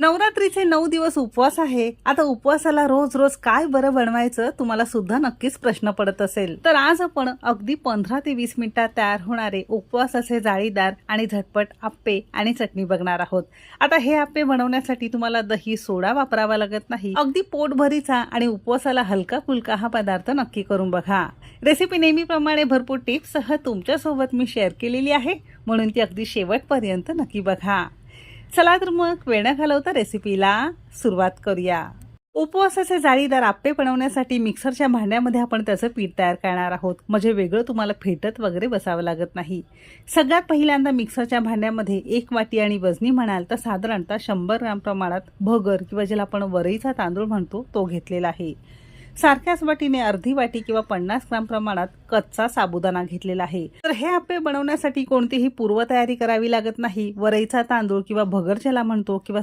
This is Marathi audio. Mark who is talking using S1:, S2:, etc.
S1: नवरात्रीचे 9 दिवस उपवास आहे. आता उपवासाला रोज रोज काय बरं बनवायचं तुम्हाला सुद्धा नक्कीच प्रश्न पडत असेल. तर आज आपण अगदी 15 ते 20 मिनिटात तयार होणारे उपवासाचे जाळीदार आणि झटपट आप्पे आणि चटणी बघणार आहोत. आता हे आप्पे बनवण्यासाठी तुम्हाला दही सोडा वापरावा लागत नाही. अगदी पोटभरीचा आणि उपवासाला हलका फुलका हा पदार्थ नक्की करून बघा. रेसिपी नेहमीप्रमाणे भरपूर टिप्ससह तुमच्यासोबत मी शेअर केलेली आहे, म्हणून ती अगदी शेवटपर्यंत नक्की बघा. चला तर मग वेळ न घालवता रेसिपीला सुरुवात करूया. उपवासाचे जाळीदार आप्पे बनवण्यासाठी मिक्सरच्या भांड्यामध्ये आपण त्याचं पीठ तयार करणार आहोत, म्हणजे वेगळं तुम्हाला फेटत वगैरे बसावं लागत नाही. सगळ्यात पहिल्यांदा मिक्सरच्या भांड्यामध्ये 1 वाटी आणि वजनी म्हणाल तर साधारणतः 100 ग्राम प्रमाणात भगर किंवा ज्याला आपण वरईचा तांदूळ म्हणतो तो घेतलेला आहे. सारख्याच वाटीने अर्धी वाटी किंवा 50 ग्राम प्रमाणात कच्चा साबुदाणा घेतलेला आहे. तर हे आप्पे बनवण्यासाठी कोणतीही पूर्वतयारी करावी लागत नाही. वरईचा तांदूळ किंवा भगर ज्याला म्हणतो किंवा